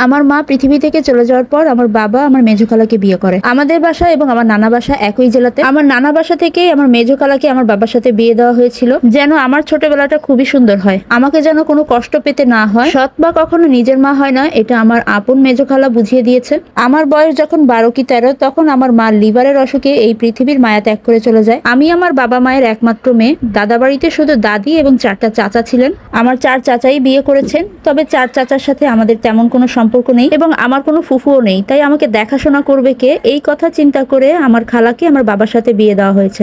আমার মা পৃথিবী থেকে চলে যাওয়ার পর আমার বাবা আমার মেজো খালাকে বিয়ে করে। আমাদের বাসা এবং আমার নানা বাসা একই জেলাতে। আমার নানা বাসা থেকেই আমার মেজো খালাকে আমার বাবার সাথে বিয়ে দেওয়া হয়েছিল, যেন আমার ছোটবেলাটা খুবই সুন্দর হয়, আমাকে যেন কোনো কষ্ট পেতে না হয়। সৎ মা কখনো নিজের মা হয় না, এটা আমার আপন মেজো খালা বুঝিয়ে দিয়েছে। আমার বয়স যখন 12 কি 13, তখন আমার মা লিভারের অসুখে এই পৃথিবীর মায়া ত্যাগ করে চলে যায়। আমি আমার বাবা মায়ের একমাত্র মেয়ে। দাদা বাড়িতে শুধু দাদি এবং 4টা চাচা ছিলেন। আমার 4 চাচাই বিয়ে করেছেন, তবে 4 চাচার সাথে আমাদের তেমন কোনো সম্পর্ক নেই এবং আমার কোনো ফুফুও নেই। তাই আমাকে দেখাশোনা করবে কে, এই কথা চিন্তা করে আমার খালাকে আমার বাবার সাথে বিয়ে দেওয়া হয়েছে।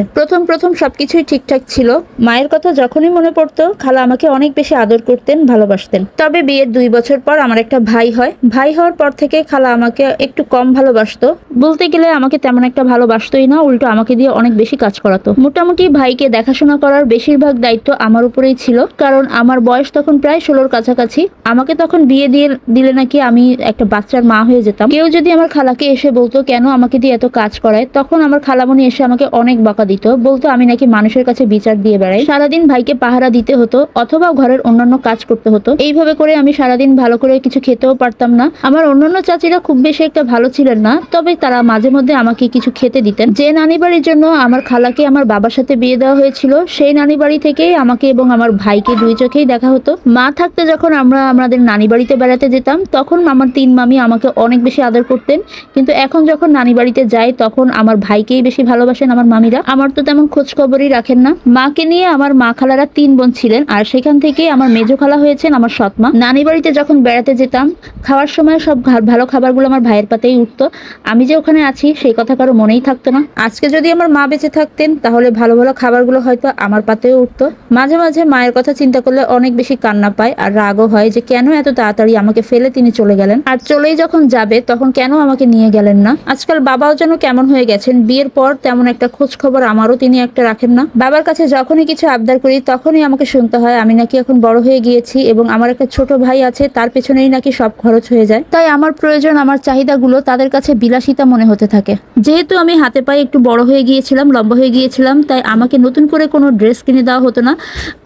প্রথম সবকিছুই ঠিকঠাক ছিল। মায়ের কথা যখনই মনে পড়তো খালা আমাকে অনেক বেশি আদর করতেন, ভালোবাসতেন। তবে বিয়ের 2 বছর পর আমার একটা ভাই হয়। ভাই হওয়ার পর থেকে খালা আমাকে একটু কম ভালোবাসতো। বলতে গেলে আমাকে তেমন একটা ভালোবাসতোই না, উল্টো আমাকে দিয়ে অনেক বেশি কাজ করাতো। মোটামুটি ভাইকে দেখাশোনা করার বেশিরভাগ দায়িত্ব আমার উপরেই ছিল, কারণ আমার বয়স তখন প্রায় 16-র কাছাকাছি। আমাকে তখন বিয়ে দিলে নাকি আমি একটা বাচ্চার মা হয়ে যেতাম। কেউ যদি আমার খালাকে এসে বলতো কেন আমাকে দিয়ে এত কাজ করায়, তখন আমার খালামণি এসে আমাকে অনেক বকা দিত, বলতো আমি নাকি মানুষের কাছে বিচার দিয়ে বেড়াই। সারাদিন ভাইকে পাহারা দিতে হতো অথবা ঘরের অন্যান্য কাজ করতে হতো। এইভাবে করে আমি সারাদিন ভালো করে কিছু খেতেও পারতাম না। আমার অন্যান্য চাচিরা খুব বেশি একটা ভালো ছিলেন না, তবে তারা মাঝে মধ্যে আমাকে কিছু খেতে দিতেন। যে নানি বাড়ির জন্য আমার খালাকে আমার বাবার সাথে বিয়ে দেওয়া হয়েছিল, সেই নানি বাড়ি থেকেই আমাকে এবং আমার ভাইকে 2 চোখেই দেখা হতো। মা থাকতে যখন আমরা আমাদের নানি বাড়িতে বেড়াতে যেতাম, তখন আমার 3 মামি আমাকে অনেক বেশি আদর করতেন। কিন্তু এখন যখন নানি বাড়িতে যাই, তখন আমার ভাইকেই বেশি ভালোবাসেন আমার মামিরা। আমার তো তেমন খোঁজ খবরই রাখেন না। মাকে নিয়ে আমার মা খালারা 3 বোন ছিলেন, আর সেখান থেকে আমার মেজো খালা হয়েছেন আমার সৎ মা। নানি বাড়িতে যখন বেড়াতে যেতাম, খাওয়ার সময় সব ভালো খাবারগুলো আমার ভাইয়ের পাতেই উঠতো। আমি যে ওখানে আছি সেই কথা কারো মনেই থাকতো না। আজকে যদি আমার মা বেঁচে থাকতেন, তাহলে ভালো ভালো খাবারগুলো হয়তো আমার পাতেও উঠতো। মাঝে মাঝে মায়ের কথা চিন্তা করলে অনেক বেশি কান্না পায় আর রাগও হয় যে কেন এত তাড়াতাড়ি আমাকে ফেলে তিনি চলে গেলেন, আর চলেই যখন যাবে তখন কেন আমাকে নিয়ে গেলেন না। আজকাল বাবাও যেন কেমন হয়ে গেছেন। বিয়ের পর তেমন একটা খোঁজ খবর আমারও তিনি একটা রাখেন না। বাবার কাছে যখনই কিছু আবদার করি, তখনই আমাকে শুনতে হয় আমি নাকি এখন বড় হয়ে গিয়েছি এবং আমার একটা ছোট ভাই আছে, তার পেছনেই নাকি সব খরচ হয়ে যায়। তাই আমার প্রয়োজন, আমার চাহিদাগুলো তাদের কাছে বিলাসিতা মনে হতে থাকে। যেহেতু আমি হাতে পায়ে একটু বড় হয়ে গিয়েছিলাম, লম্বা হয়ে গিয়েছিলাম, তাই আমাকে নতুন করে কোনো ড্রেস কিনে দেওয়া হতো না।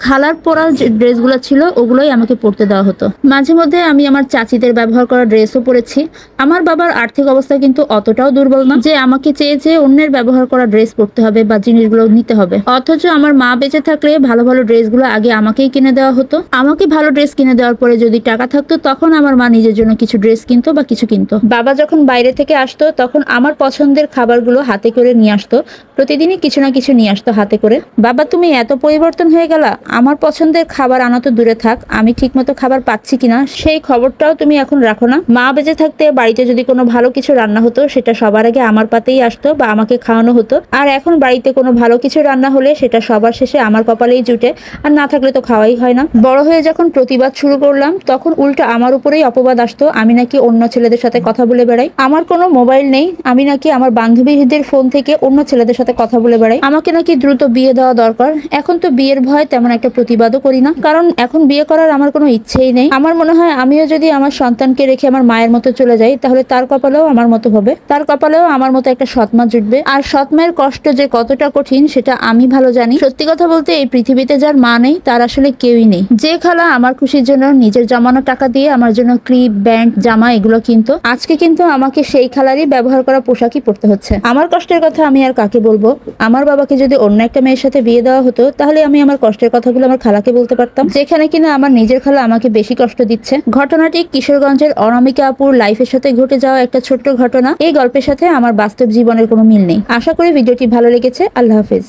খালার পরা যে ড্রেসগুলো ছিল ওগুলোই আমাকে পরতে দেওয়া হতো। মাঝে মধ্যে আমি আমার চাচিদের ব্যবহার করা ড্রেসও পরেছি। আমার বাবার আর্থিক অবস্থা কিন্তু অতটাও দুর্বল না যে আমাকে চেয়ে অন্যের ব্যবহার করা ড্রেস পরতে হবে বা জিনিসগুলো নিতে হবে। অথচ আমার মা বেঁচে থাকলে ভালো ভালো ড্রেসগুলো আগে আমাকেই কিনে দেওয়া হতো। আমাকে ভালো ড্রেস কিনে দেওয়ার পরে যদি টাকা থাকতো, তখন আমার মা নিজের জন্য কিছু ড্রেস কিনতো বা কিছু কিনতো। বাবা যখন বাইরে থেকে আসতো, তখন আমার পছন্দের খাবারগুলো হাতে করে নিয়ে আসতো। প্রতিদিনই কিছু না কিছু নিয়ে আসতো হাতে করে। বাবা, তুমি এত পরিবর্তন হয়ে গেলা, আমার পছন্দের খাবার আনা তো দূরে থাক, আমি ঠিকমতো খাবার পাচ্ছি কিনা সেই খবরটাও তুমি এখন রাখো না। মা বেঁচে থাকতে বাড়িতে যদি কোনো ভালো কিছু রান্না হতো, সেটা সবার আগে আমার পাতেই আসতো বা আমাকে খাওয়ানো হতো। আর এখন বাড়িতে কোনো ভালো কিছু রান্না হলে সেটা সবার শেষে আমার কপালেই জুটে, আর না থাকলে তো খাওয়াই হয় না। বড় হয়ে যখন প্রতিবাদ শুরু করলাম, তখন উল্টো আমার উপরেই অপবাদ আসতো আমি নাকি অন্য ছেলেদের সাথে কথা বলে বেড়াই। আমার কোনো মোবাইল নেই, আমি নাকি আমার বান্ধবীদের ফোন থেকে অন্য ছেলেদের সাথে কথা বলে বেড়াই। আমাকে নাকি দ্রুত বিয়ে দেওয়া দরকার। এখন তো বিয়ের ভয় তেমন একটা প্রতিবাদও করি না, কারণ এখন বিয়ে করার আমার কোনো ইচ্ছেই নেই। আমার মনে হয় আমিও যদি আমার সন্তানকে রেখে আমার মায়ের মতো চলে যাই, তাহলে তার কপালেও আমার মতো হবে, তার কপালেও আমার মতো একটা সৎমা জুটবে। আর সৎমায়ের কষ্ট যে কতটা কঠিন সেটা আমি ভালো জানি। সত্যি কথা বলতে, এই পৃথিবীতে যার মা নেই তার আসলে কেউই নেই। যে খালা আমার খুশির জন্য নিজের জমানো টাকা দিয়ে আমার জন্য ক্লিপ, ব্যান্ড, জামা এগুলো কিনতো, আজকে কিন্তু আমাকে সেই খালারই ব্যবহার করা পোশাকই পরতে হচ্ছে। আমার কষ্টের কথা আমি আর কাকে বলবো? আমার বাবাকে যদি অন্য একটা মেয়ের সাথে বিয়ে দেওয়া হতো, তাহলে আমি আমার কষ্টের কথাগুলো আমার খালাকে বলতে পারতাম, যেখানে কিনা আমার নিজের খালা আমাকে বেশি কষ্ট দিচ্ছে। ঘটনাটি কিশোরগঞ্জের অনামিকা আপুর লাইফের সাথে ঘটে যাওয়া একটা ছোট্ট ঘটনা। এই গল্পের সাথে আমার বাস্তব জীবনের কোনো মিল নেই। আশা করি ভিডিওটি ভালো লেগেছে। আল্লাহ হাফেজ।